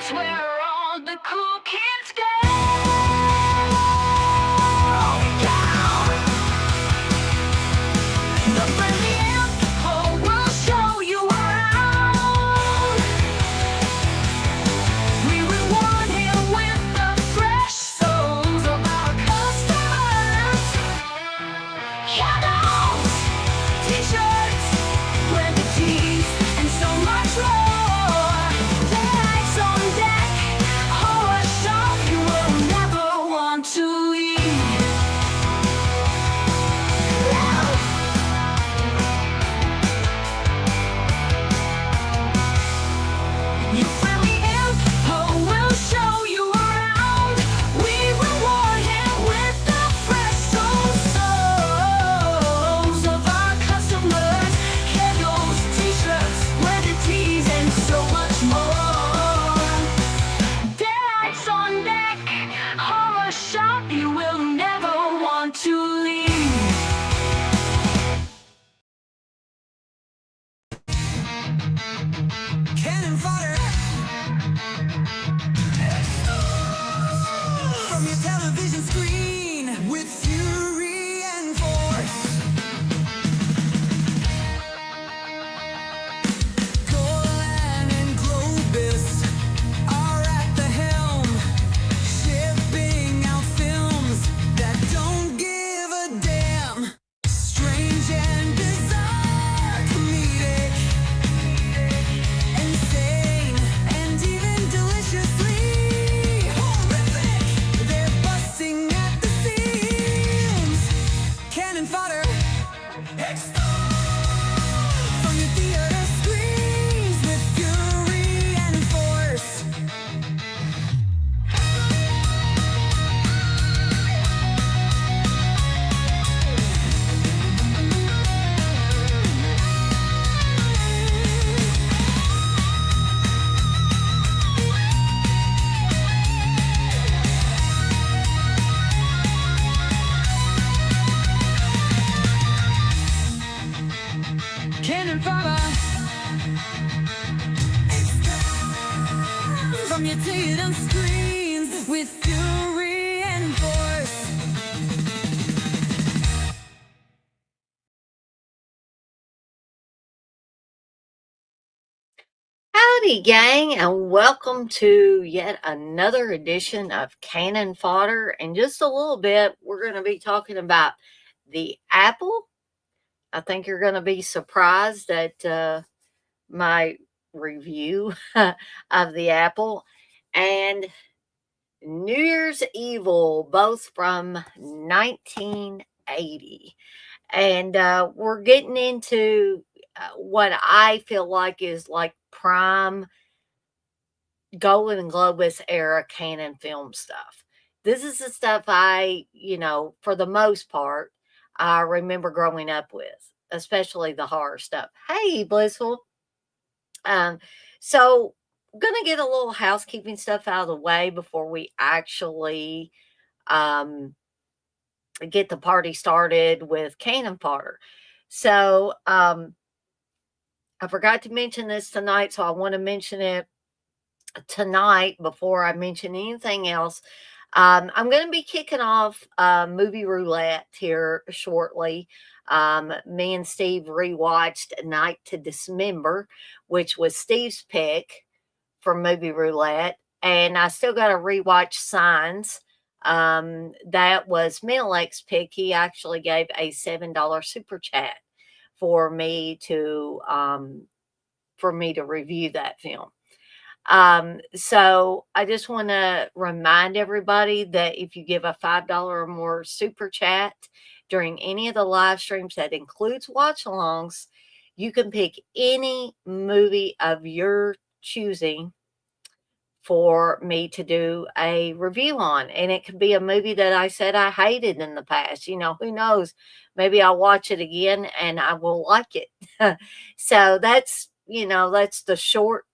It's where all the cool kids go. The friendly info will show you around. We reward him with the fresh souls of our customers. Candles, t-shirts, branded tees, and so much more. Bags on deck, horror shop you will never want to leave. Your friendly info will show you around. We reward him with the fresh souls of our customers. Candles, t-shirts, branded tees, and so much more. Dads on deck, horror shop you will never want to leave. Cannon Fodder from your television screen with fury and force. Golan and Globus are at the helm, shipping out films that don't give a damn. Strange and bizarre, comedic, insane, and even deliciously horrific. They're busting at the seams. Cannon Fodder from your theater screens with fury and force. Cannon Fodder from your theater screens with fury and force. Howdy, gang, and welcome to yet another edition of Cannon Fodder. In just a little bit, we're going to be talking about the Apple. I think you're going to be surprised at my review of the Apple and New Year's Evil, both from 1980. And we're getting into what I feel like is like prime Golden Globus era Canon film stuff. This is the stuff for the most part, I remember growing up with, especially the horror stuff. Hey, Blissful. So I'm gonna get a little housekeeping stuff out of the way before we actually get the party started with Cannon Fodder. So I forgot to mention this tonight, so I want to mention it tonight before I mention anything else. I'm going to be kicking off movie roulette here shortly. Me and Steve rewatched Night to Dismember, which was Steve's pick for movie roulette, and I still got to rewatch Signs. That was Middle's pick. He actually gave a $7 super chat for me to review that film. So I just want to remind everybody that if you give a $5 or more super chat during any of the live streams that includes watch alongs, you can pick any movie of your choosing for me to do a review on. And it could be a movie that I said I hated in the past. Who knows? Maybe I'll watch it again and I will like it. So that's the short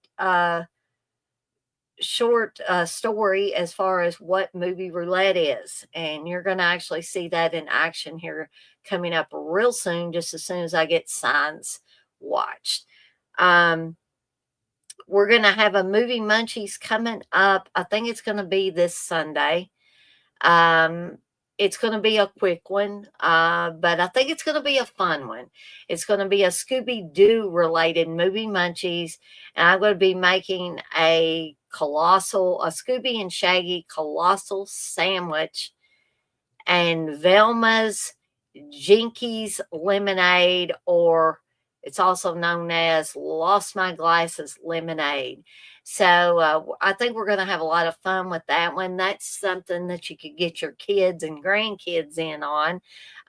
story as far as what movie roulette is. And you're going to actually see that in action here coming up real soon, just as soon as I get Signs watched. we're going to have a movie munchies coming up. I think it's going to be this Sunday. Um, it's going to be a quick one, but I think it's going to be a fun one. It's going to be a Scooby Doo related movie munchies, and I'm going to be making a Scooby and Shaggy colossal sandwich and Velma's Jinkies lemonade, or it's also known as Lost My Glasses lemonade. So I think we're going to have a lot of fun with that one. That's something that you could get your kids and grandkids in on,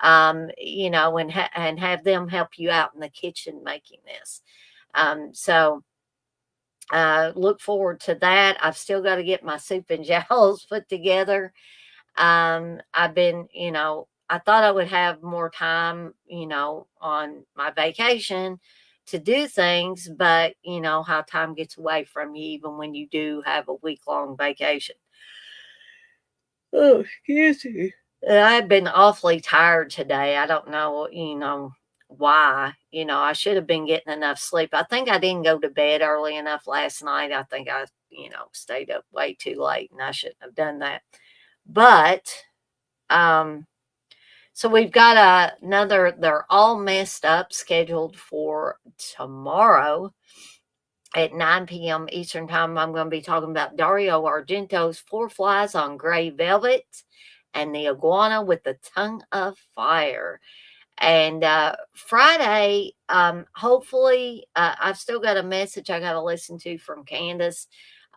and have them help you out in the kitchen making this. So look forward to that. I've still got to get my soup and jowls put together. I've been, I thought I would have more time, on my vacation to do things, but how time gets away from you even when you do have a week-long vacation. Oh, excuse me. I've been awfully tired today. I don't know, why. I should have been getting enough sleep. I think I didn't go to bed early enough last night. I think I, stayed up way too late and I shouldn't have done that. But so we've got another, they're all messed up, scheduled for tomorrow at 9 p.m. Eastern Time. I'm going to be talking about Dario Argento's Four Flies on Gray Velvet and the Iguana with the Tongue of Fire. And Friday, hopefully, I've still got a message I got to listen to from Candace.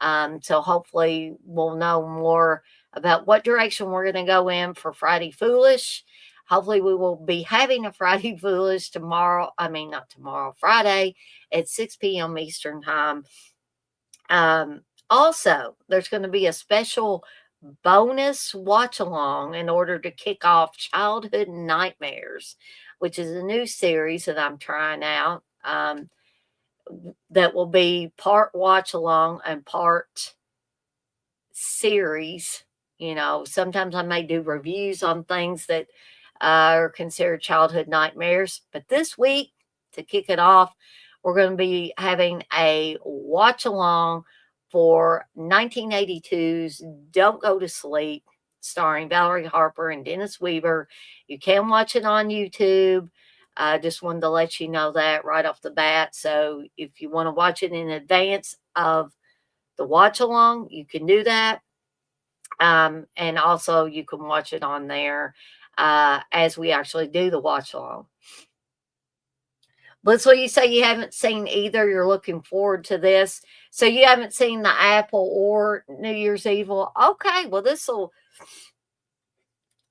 So hopefully we'll know more about what direction we're going to go in for Friday Foolish. Hopefully we will be having a Friday Foolish tomorrow. I mean, not tomorrow, Friday at 6 p.m. Eastern Time. Also, there's going to be a special bonus watch along in order to kick off Childhood Nightmares, which is a new series that I'm trying out. That will be part watch along and part series. Sometimes I may do reviews on things that are considered childhood nightmares. But this week, to kick it off, we're going to be having a watch along for 1982's Don't Go to Sleep, starring Valerie Harper and Dennis Weaver. You can watch it on YouTube. I just wanted to let you know that right off the bat. So if you want to watch it in advance of the watch along, you can do that. And also you can watch it on there as we actually do the watch along. Blissful, you say you haven't seen either. You're looking forward to this. So you haven't seen the Apple or New Year's Evil. Okay, well, this will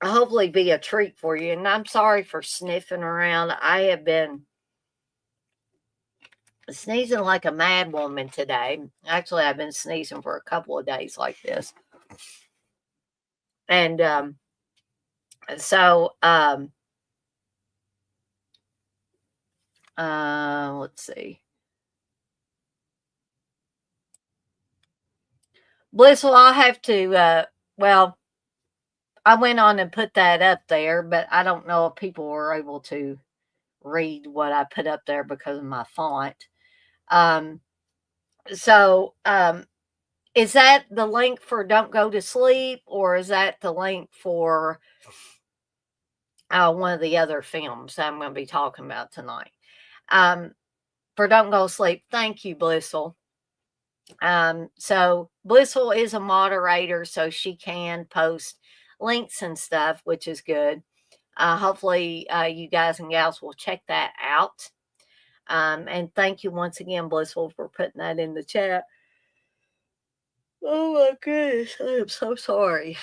hopefully be a treat for you. And I'm sorry for sniffing around. I have been sneezing like a mad woman today. Actually, I've been sneezing for a couple of days like this. And so let's see. Blissful, I'll have to well, I went on and put that up there, but I don't know if people were able to read what I put up there because of my font. So is that the link for Don't Go to Sleep, or is that the link for one of the other films I'm going to be talking about tonight? For Don't Go to Sleep, thank you, Blissful. So Blissful is a moderator, so she can post links and stuff, which is good. Hopefully, you guys and gals will check that out. And thank you once again, Blissful, for putting that in the chat. Oh my goodness, I am so sorry.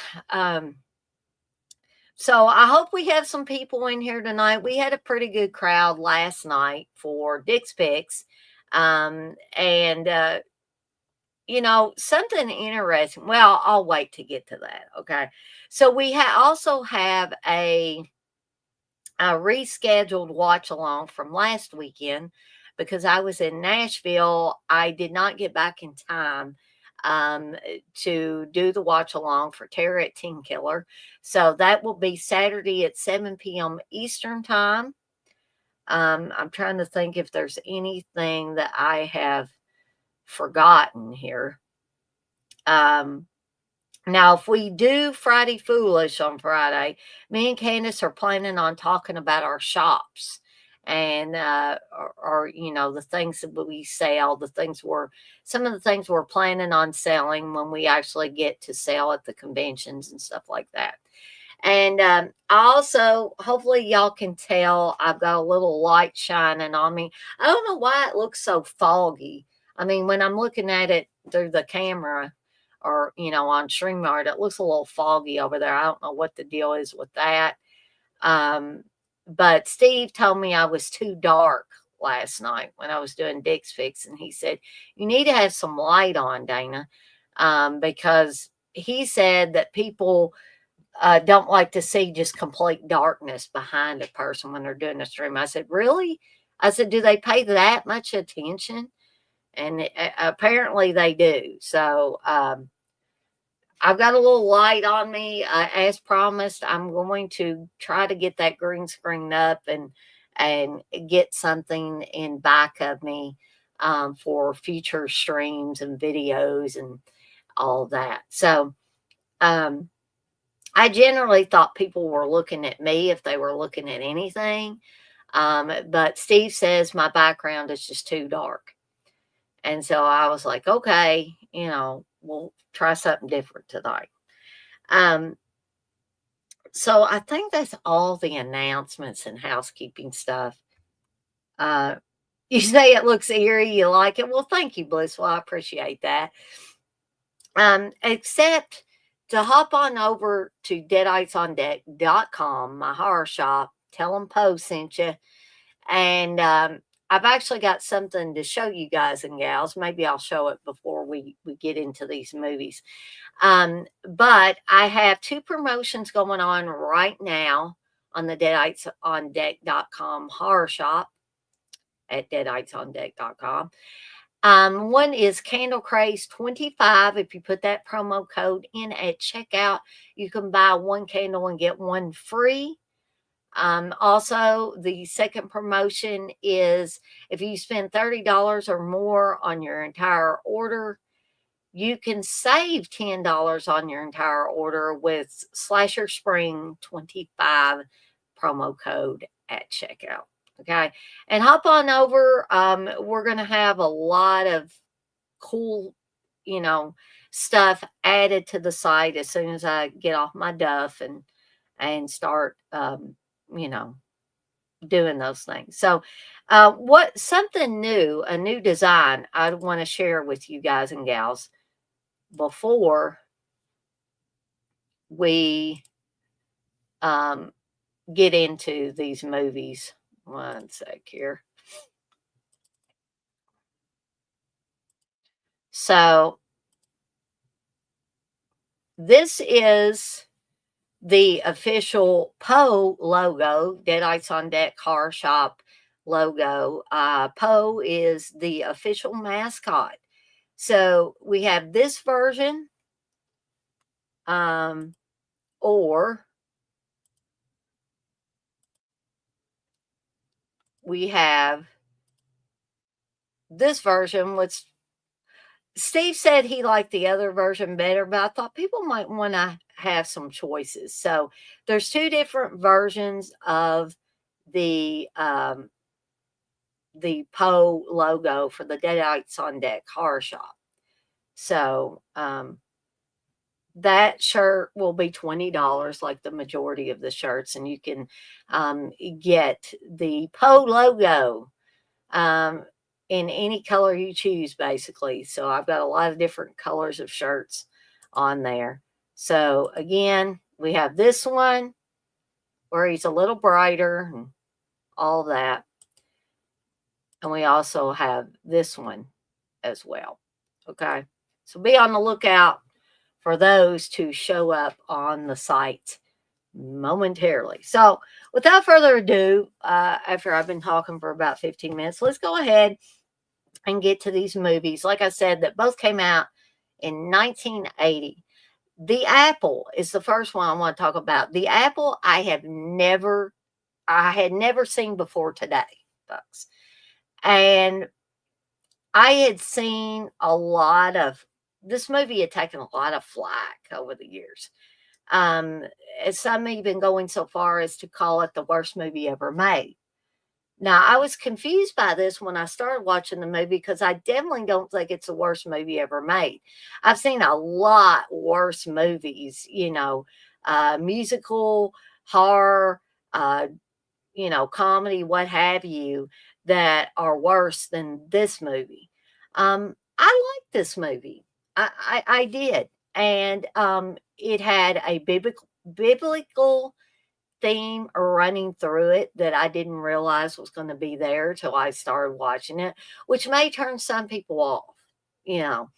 So I hope we have some people in here tonight. We had a pretty good crowd last night for Dick's Picks. And something interesting. Well, I'll wait to get to that. Okay. So we also have a rescheduled watch along from last weekend because I was in Nashville. I did not get back in time to do the watch along for Terror at Teen Killer. So that will be Saturday at 7 p.m. Eastern Time. I'm trying to think if there's anything that I have forgotten here. Now, if we do Friday Foolish on Friday, me and Candace are planning on talking about our shops and or the things that we sell, some of the things we're planning on selling when we actually get to sell at the conventions and stuff like that. And also, hopefully, y'all can tell I've got a little light shining on me. I don't know why it looks so foggy. I mean, when I'm looking at it through the camera or, on StreamYard, it looks a little foggy over there. I don't know what the deal is with that. But Steve told me I was too dark last night when I was doing Dick's Fix. And he said, you need to have some light on, Dana, because he said that people don't like to see just complete darkness behind a person when they're doing a stream. I said, really? I said, do they pay that much attention? And apparently they do. So I've got a little light on me. As promised, I'm going to try to get that green screen up and get something in back of me for future streams and videos and all that. So I generally thought people were looking at me if they were looking at anything. But Steve says my background is just too dark. And so I was like, okay, we'll try something different tonight. So I think that's all the announcements and housekeeping stuff. You say it looks eerie, you like it. Well, thank you, Blissful. I appreciate that. Except to hop on over to deaditesondeck.com, my horror shop, tell them Poe sent you. And I've actually got something to show you guys and gals. Maybe I'll show it before we get into these movies. But I have 2 promotions going on right now on the deaditesondeck.com horror shop at deaditesondeck.com. One is Candle Craze 25. If you put that promo code in at checkout, you can buy 1 candle and get 1 free. Also, the second promotion is if you spend $30 or more on your entire order, you can save $10 on your entire order with Slasher Spring 25 promo code at checkout. Okay. And hop on over. We're going to have a lot of cool, stuff added to the site as soon as I get off my duff and start, doing those things. So, something new, a new design I want to share with you guys and gals before we get into these movies. One sec here. So this is the official Poe logo, Deadites on Deck Horror Shop logo. Poe is the official mascot. So we have this version, or we have this version, which Steve said he liked the other version better, but I thought people might want to have some choices. So there's 2 different versions of the Poe logo for the Deadites on Deck Horror Shop. So that shirt will be $20, like the majority of the shirts, and you can get the Poe logo in any color you choose, basically. So I've got a lot of different colors of shirts on there. So again, we have this one where he's a little brighter and all that. And we also have this one as well. Okay. So be on the lookout for those to show up on the site momentarily. So without further ado, after I've been talking for about 15 minutes, let's go ahead and get to these movies. Like I said, that both came out in 1980. The Apple is the first one I want to talk about. The Apple I had never seen before today, folks. And I had seen a lot of this movie had taken a lot of flack over the years. Um, some even going so far as to call it the worst movie ever made. Now, I was confused by this when I started watching the movie because I definitely don't think it's the worst movie ever made. I've seen a lot worse movies, musical, horror, uh, comedy, what have you, that are worse than this movie. I liked this movie. I did. And it had a biblical theme running through it that I didn't realize was going to be there till I started watching it, which may turn some people off, you know,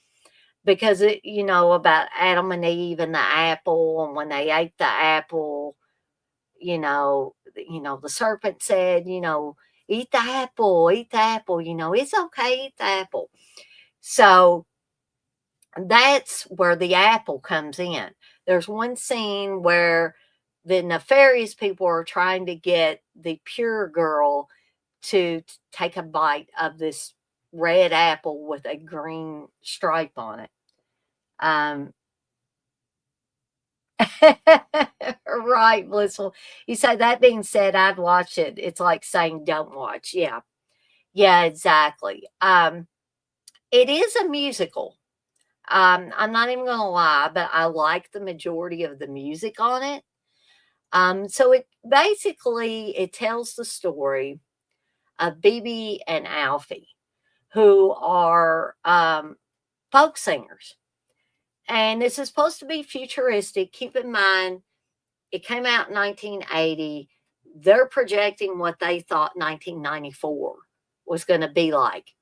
because about Adam and Eve and the apple, and when they ate the apple, the serpent said, eat the apple, it's okay, eat the apple. So that's where the apple comes in. There's one scene where the nefarious people are trying to get the pure girl to take a bite of this red apple with a green stripe on it. Um, right, Blissful. You say that being said, I'd watch it. It's like saying don't watch. Yeah. Yeah, exactly. It is a musical. I'm not even gonna lie, but I like the majority of the music on it. So it tells the story of BB and Alfie, who are folk singers. And this is supposed to be futuristic. Keep in mind, it came out in 1980. They're projecting what they thought 1994 was going to be like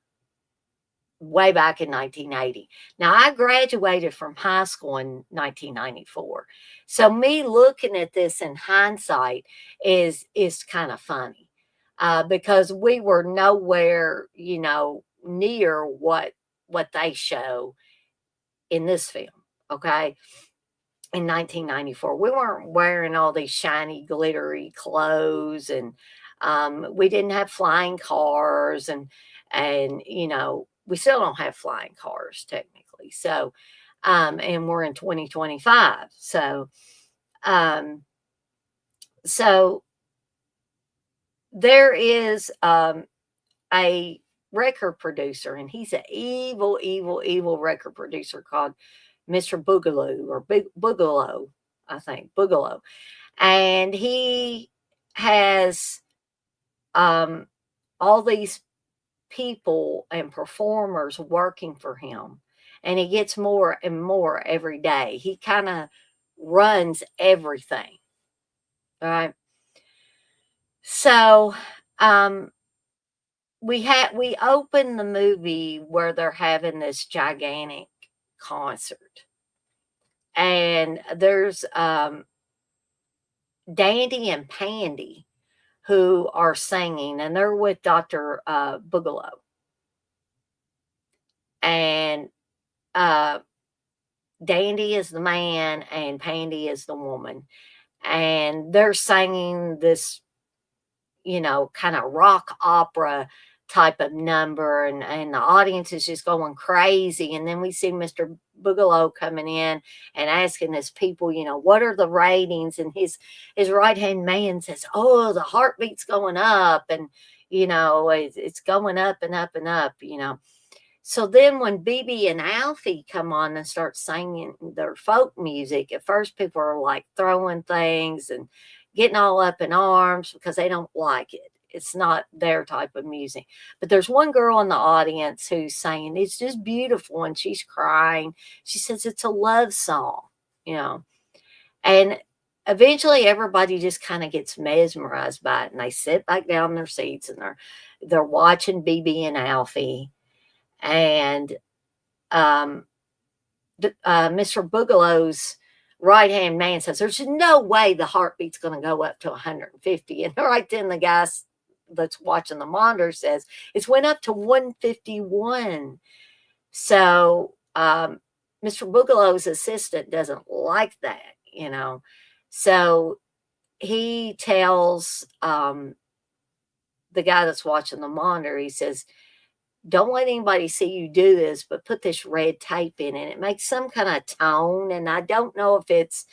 way back in 1980. Now, I graduated from high school in 1994. So me looking at this in hindsight is kind of funny. Because we were nowhere, near what they show in this film. Okay, in 1994. We weren't wearing all these shiny, glittery clothes, and we didn't have flying cars, and we still don't have flying cars technically. So, and we're in 2025. Um, so there is a record producer, and he's an evil, evil, evil record producer called Mr. Boogaloo or Boogaloo, I think Boogaloo, and he has um, all these people and performers working for him, and he gets more and more every day. He kind of runs everything, right? So um, we open the movie where they're having this gigantic concert, and there's Dandy and Pandy who are singing, and they're with Dr. Boogaloo. And uh, Dandy is the man, and Pandy is the woman. And they're singing this, kind of rock opera type of number, and the audience is just going crazy. And then we see Mr. Boogaloo coming in and asking his people, what are the ratings? And his right hand man says, oh, the heartbeat's going up, and it's going up and up and up. So then when BB and Alfie come on and start singing their folk music, at first people are like throwing things and getting all up in arms because they don't like it. It's not their type of music. But there's one girl in the audience who's saying it's just beautiful, and she's crying. She says it's a love song, you know. And eventually everybody just kind of gets mesmerized by it, and they sit back down in their seats, and they're watching BB and Alfie. And Mr. Boogaloo's right hand man says, "There's no way the heartbeat's going to go up to 150." And right then, the guy that's watching the monitor says it's went up to 151. So Mr. Boogaloo's assistant doesn't like that. So he tells the guy that's watching the monitor, he says, don't let anybody see you do this, but put this red tape in it. It makes some kind of tone. And I don't know if it's,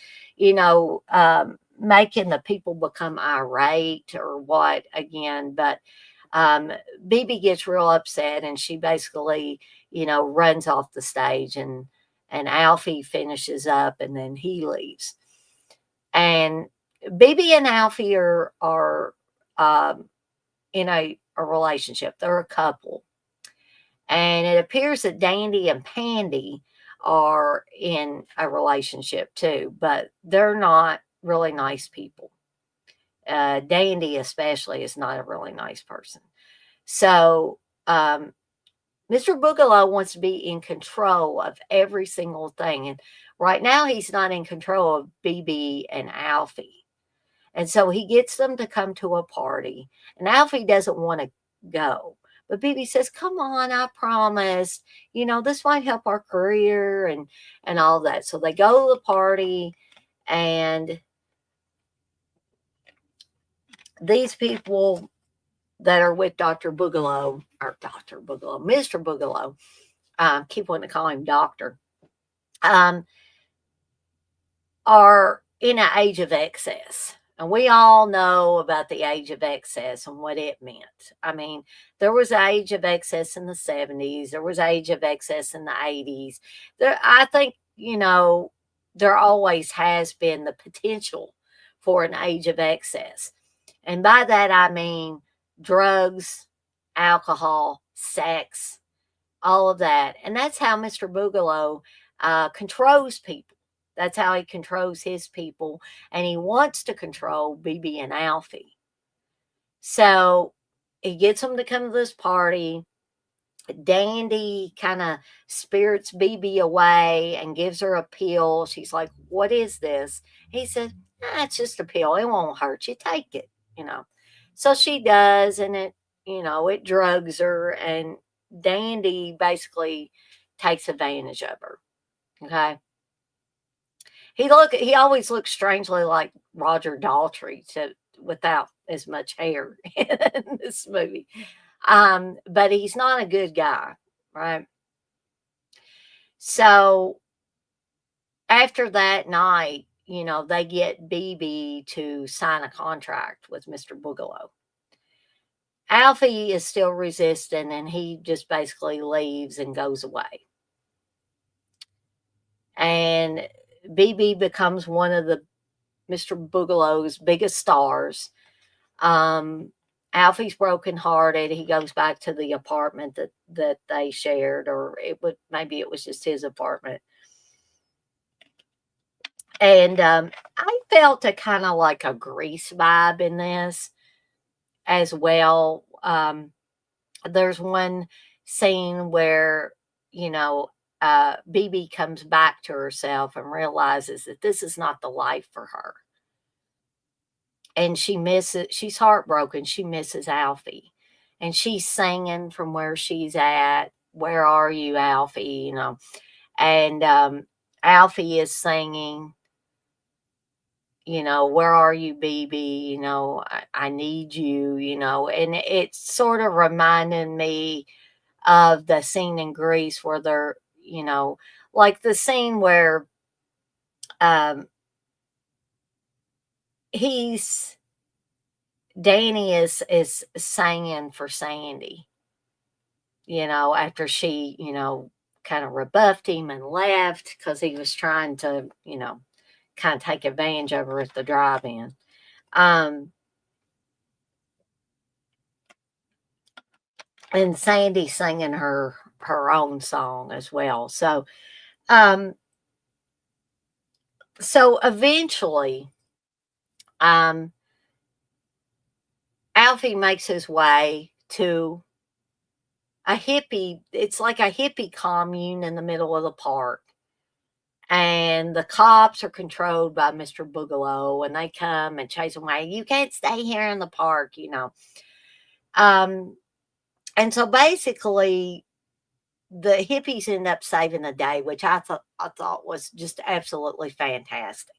making the people become irate or what again, but BB gets real upset and she basically, runs off the stage and Alfie finishes up and then he leaves. And BB and Alfie are in a relationship. They're a couple. And it appears that Dandy and Pandy are in a relationship too, but they're not really nice people. Dandy, especially, is not a really nice person. So, Mr. Boogaloo wants to be in control of every single thing. And right now, he's not in control of BB and Alfie. And so he gets them to come to a party. And Alfie doesn't want to go. But BB says, come on, I promise. This might help our career and all that. So they go to the party, and these people that are with Dr. Boogaloo, or Dr. Boogaloo, Mr. Boogaloo, keep wanting to call him doctor, um, are in an age of excess. And we all know about the age of excess and what it meant. I mean, there was age of excess in the 70s. There was age of excess in the 80s. I think, there always has been the potential for an age of excess. And by that, I mean drugs, alcohol, sex, all of that. And that's how Mr. Boogaloo controls people. That's how he controls his people. And he wants to control BB and Alfie. So he gets them to come to this party. Dandy kind of spirits BB away and gives her a pill. She's like, what is this? He said, it's just a pill. It won't hurt you. Take it. So she does, and it drugs her, and Dandy basically takes advantage of her. Okay. He always looks strangely like Roger Daltrey without as much hair in this movie. But he's not a good guy, right? So after that night, they get BB to sign a contract with Mr. Boogaloo. Alfie is still resistant and he just basically leaves and goes away. And BB becomes one of the Mr. Boogaloo's biggest stars. Alfie's brokenhearted. He goes back to the apartment that they shared, or maybe it was just his apartment. And I felt a kind of like a Grease vibe in this as well. There's one scene where, BB comes back to herself and realizes that this is not the life for her. And she's heartbroken. She misses Alfie. And she's singing from where she's at. Where are you, Alfie? And Alfie is singing, where are you, BB? I need you, and it's sort of reminding me of the scene in Greece where they're, like the scene where um, Danny is singing for Sandy, after she, kind of rebuffed him and left because he was trying to, kind of take advantage of her at the drive-in. And Sandy singing her own song as well. Um, so eventually, um, Alfie makes his way to a hippie. It's like a hippie commune in the middle of the park. And the cops are controlled by Mr. Boogaloo, and they come and chase him away. You can't stay here in the park, And so basically, the hippies end up saving the day, which I thought was just absolutely fantastic.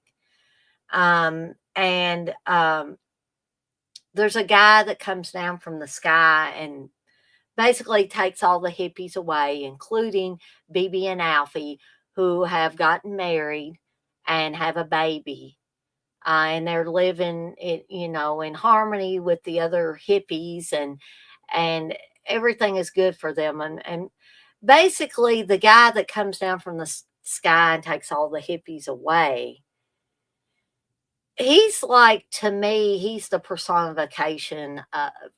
And there's a guy that comes down from the sky and basically takes all the hippies away, including BB and Alfie, who have gotten married and have a baby. And they're living it, in harmony with the other hippies, and everything is good for them. And basically, the guy that comes down from the sky and takes all the hippies away, he's like, to me, he's the personification,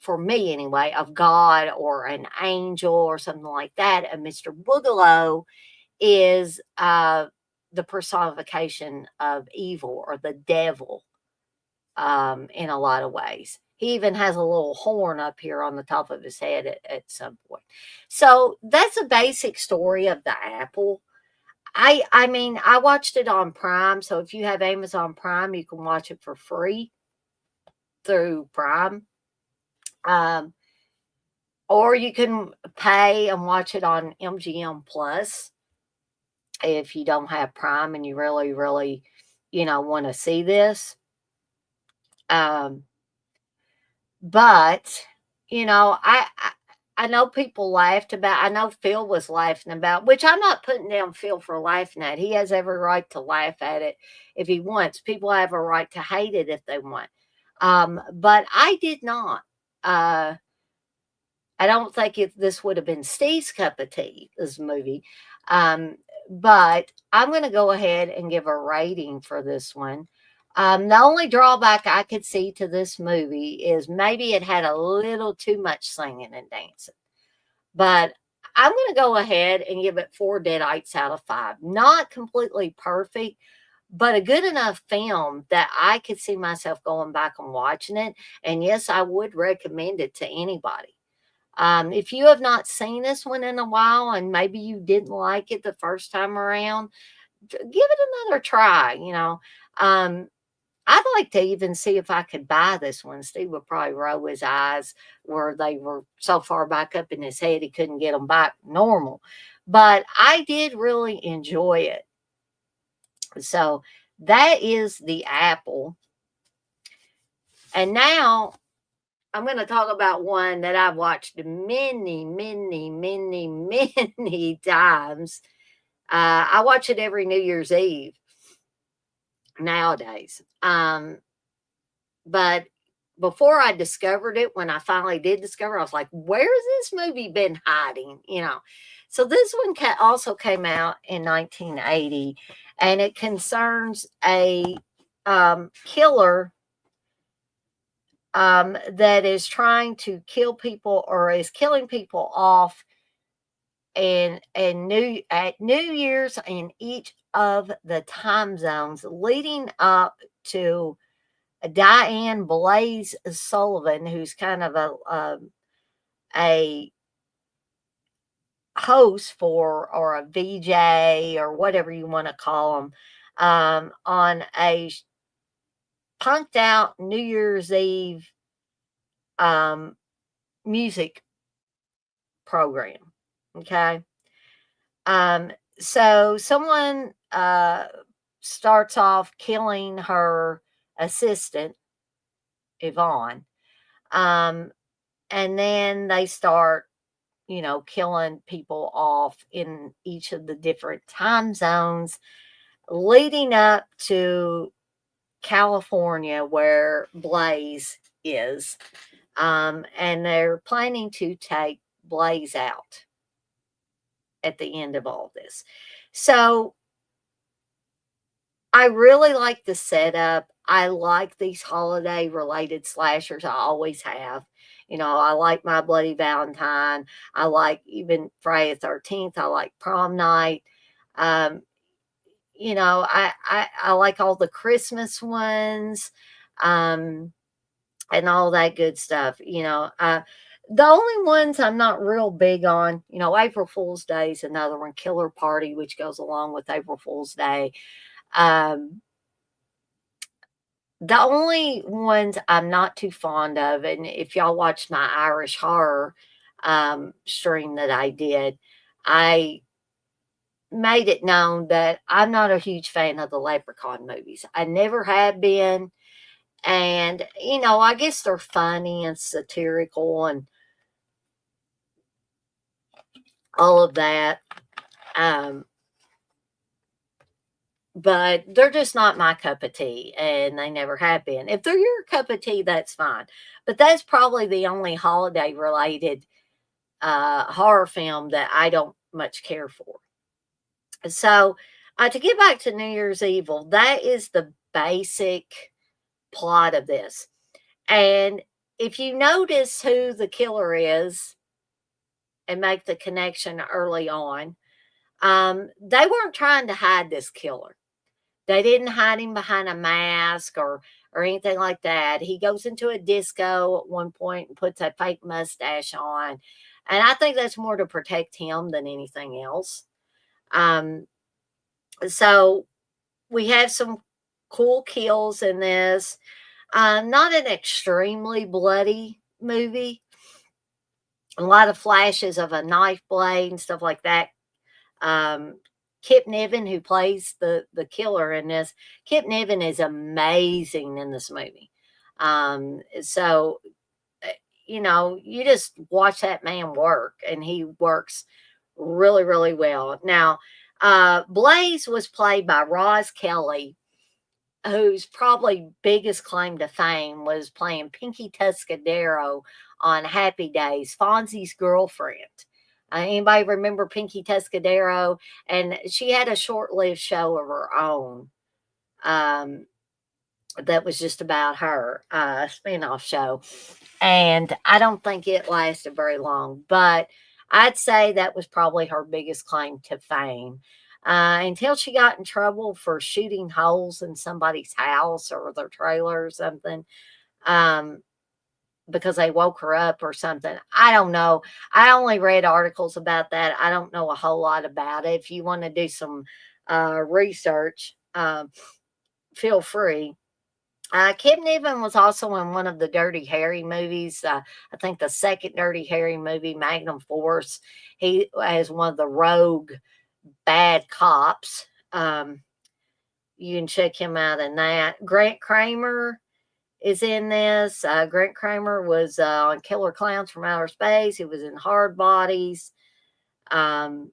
for me anyway, of God or an angel or something like that. And Mr. Boogaloo is the personification of evil or the devil, in a lot of ways. He even has a little horn up here on the top of his head at some point. So that's a basic story of the apple. I mean, I watched it on Prime, so if you have Amazon Prime, you can watch it for free through Prime. Um, or you can pay and watch it on MGM Plus if you don't have Prime and you really, really, want to see this. Um, but I know people laughed about. I know Phil was laughing about, which I'm not putting down Phil for laughing at. He has every right to laugh at it if he wants. People have a right to hate it if they want. But I did not. I don't think this would have been Steve's cup of tea, this movie. Um, but I'm going to go ahead and give a rating for this one. The only drawback I could see to this movie is maybe it had a little too much singing and dancing. But I'm going to go ahead and give it 4 deadites out of 5. Not completely perfect, but a good enough film that I could see myself going back and watching it. And yes, I would recommend it to anybody. If you have not seen this one in a while and maybe you didn't like it the first time around, give it another try. I'd like to even see if I could buy this one. Steve would probably roll his eyes where they were so far back up in his head he couldn't get them back normal. But I did really enjoy it. So that is the apple. And now I'm going to talk about one that I've watched many, many, many, many times. I watch it every New Year's Eve nowadays. But before I discovered it, when I finally did discover, I was like, where's this movie been hiding? So this one also came out in 1980, and it concerns a killer that is trying to kill people or is killing people off at New Year's in each of the time zones leading up to Diane Blaze Sullivan, who's kind of a host for or a VJ or whatever you want to call them, on a punked out New Year's Eve music program. Okay. So someone starts off killing her assistant, Yvonne. And then they start, killing people off in each of the different time zones leading up to California, where Blaze is. And they're planning to take Blaze out at the end of all this. So I really like the setup. I like these holiday related slashers. I always have. I like My Bloody Valentine. I like even Friday the 13th. I like Prom Night. Um, I like all the Christmas ones, and all that good stuff. The only ones I'm not real big on, April Fool's Day is another one, Killer Party, which goes along with April Fool's Day. The only ones I'm not too fond of, and if y'all watched my Irish horror stream that I did, I made it known that I'm not a huge fan of the Leprechaun movies. I never have been. And, I guess they're funny and satirical, and all of that. Um, but they're just not my cup of tea, and they never have been. If they're your cup of tea, that's fine. But that's probably the only holiday related horror film that I don't much care for. So, to get back to New Year's Evil, that is the basic plot of this. And if you notice who the killer is and make the connection early on, they weren't trying to hide this killer. They didn't hide him behind a mask or anything like that. He goes into a disco at one point and puts a fake mustache on. And I think that's more to protect him than anything else. Um, so we have some cool kills in this. Not an extremely bloody movie. A lot of flashes of a knife blade and stuff like that. Um, Kip Niven, who plays the killer in this, Kip Niven is amazing in this movie. So you just watch that man work, and he works really, really well. Now, Blaze was played by Roz Kelly, whose probably biggest claim to fame was playing Pinky Tuscadero on Happy Days, Fonzie's girlfriend. Anybody remember Pinky Tuscadero? And she had a short-lived show of her own um, that was just about her, a spin-off show. And I don't think it lasted very long, but I'd say that was probably her biggest claim to fame. Until she got in trouble for shooting holes in somebody's house or their trailer or something, um, because they woke her up or something. I don't know. I only read articles about that. I don't know a whole lot about it. If you want to do some research, feel free. Kip Niven was also in one of the Dirty Harry movies. I think the second Dirty Harry movie, Magnum Force. He as one of the rogue bad cops. You can check him out in that. Grant Kramer is in this. Grant Kramer was on Killer Clowns from Outer Space. He was in Hard Bodies. Um,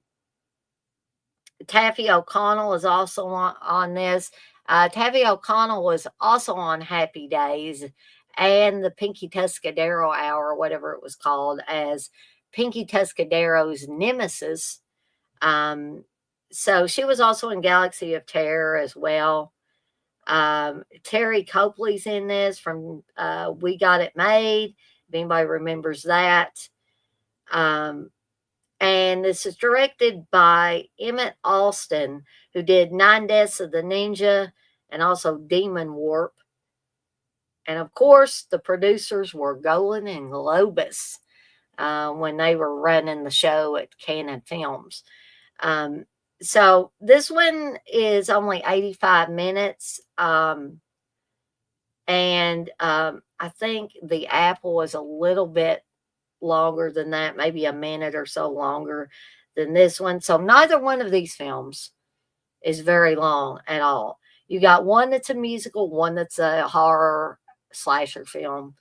Taffy O'Connell is also on this. Taffy O'Connell was also on Happy Days and the Pinky Tuscadero Hour, whatever it was called, as Pinky Tuscadero's nemesis. So she was also in Galaxy of Terror as well. Terry Copley's in this from We Got It Made, if anybody remembers that. And this is directed by Emmett Alston, who did Nine Deaths of the Ninja and also Demon Warp. And of course, the producers were Golan and Globus when they were running the show at Cannon Films. So this one is only 85 minutes. And I think the Apple was a little bit longer than that, maybe a minute or so longer than this one. So neither one of these films is very long at all. You got one that's a musical, one that's a horror slasher film.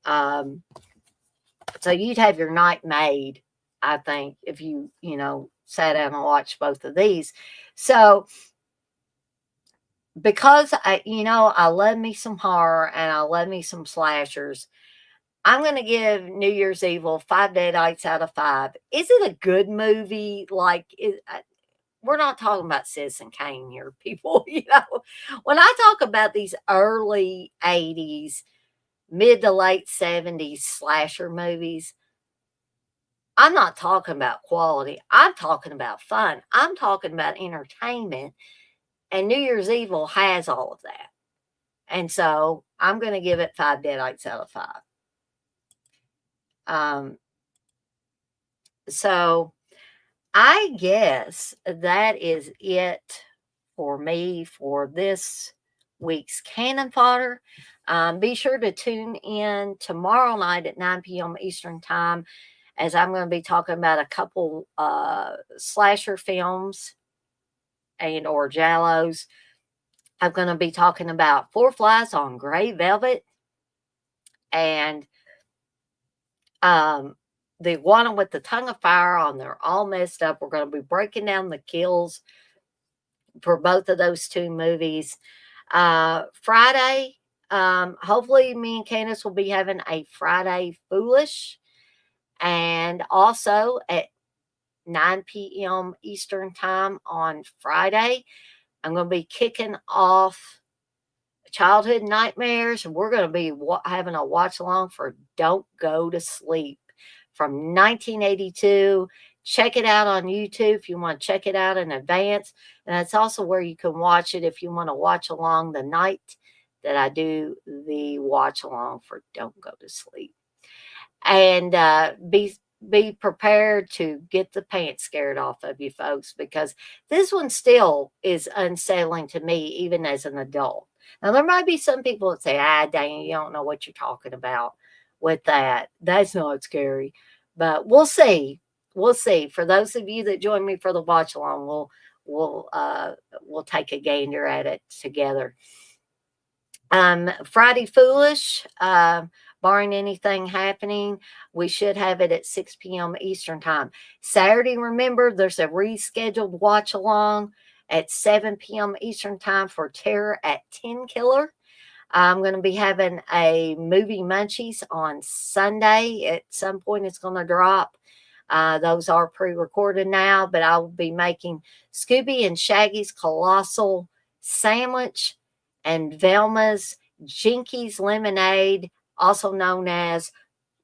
So you'd have your night made, I think, if you sat down and watched both of these. So because I love me some horror and I love me some slashers, I'm going to give New Year's Evil 5 Deadites out of 5. Is it a good movie? We're not talking about Citizen Kane here, people. When I talk about these early 80s, mid to late 70s slasher movies, I'm not talking about quality. I'm talking about fun. I'm talking about entertainment. And New Year's Evil has all of that. And so I'm going to give it 5 Deadites out of 5. So I guess that is it for me for this week's Cannon Fodder. Be sure to tune in tomorrow night at 9 p.m. Eastern Time, as I'm going to be talking about a couple slasher films and or Jallos. I'm going to be talking about Four Flies on Gray Velvet and the iguana with the tongue of fire on. They're all messed up. We're going to be breaking down the kills for both of those two movies. Friday, hopefully me and Candace will be having a Friday Foolish. And also at 9 p.m. Eastern Time on Friday, I'm going to be kicking off Childhood Nightmares. And we're going to be having a watch along for Don't Go to Sleep from 1982. Check it out on YouTube if you want to check it out in advance. And that's also where you can watch it if you want to watch along the night that I do the watch along for Don't Go to Sleep. And be prepared to get the pants scared off of you folks, because this one still is unsettling to me even as an adult. Now there might be some people that say, dang, you don't know what you're talking about with that. That's not scary. But we'll see. We'll see. For those of you that join me for the watch along, we'll take a gander at it together. Friday Foolish, barring anything happening, we should have it at 6 p.m. Eastern Time. Saturday, remember, there's a rescheduled watch along at 7 p.m. Eastern Time for Terror at 10 Killer. I'm going to be having a movie munchies on Sunday. At some point, it's going to drop. Those are pre-recorded now, but I will be making Scooby and Shaggy's Colossal Sandwich and Velma's Jinkies Lemonade, also known as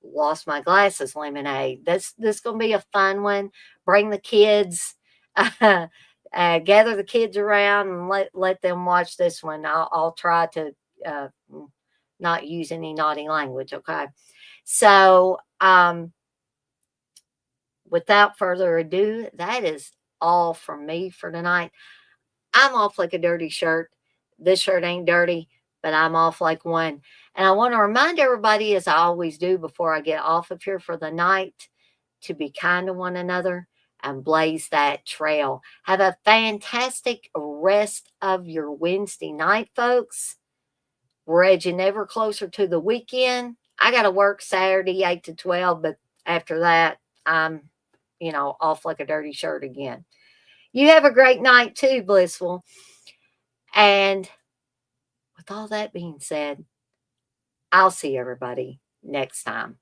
Lost My Glasses Lemonade. This is going to be a fun one. Bring the kids, gather the kids around and let them watch this one. I'll try to not use any naughty language, okay? So, without further ado, that is all from me for tonight. I'm off like a dirty shirt. This shirt ain't dirty, but I'm off like one. And I want to remind everybody, as I always do before I get off of here for the night, to be kind to one another and blaze that trail. Have a fantastic rest of your Wednesday night, folks. We're edging ever closer to the weekend. I got to work Saturday 8 to 12, but after that, I'm, off like a dirty shirt again. You have a great night too, Blissful. And with all that being said, I'll see everybody next time.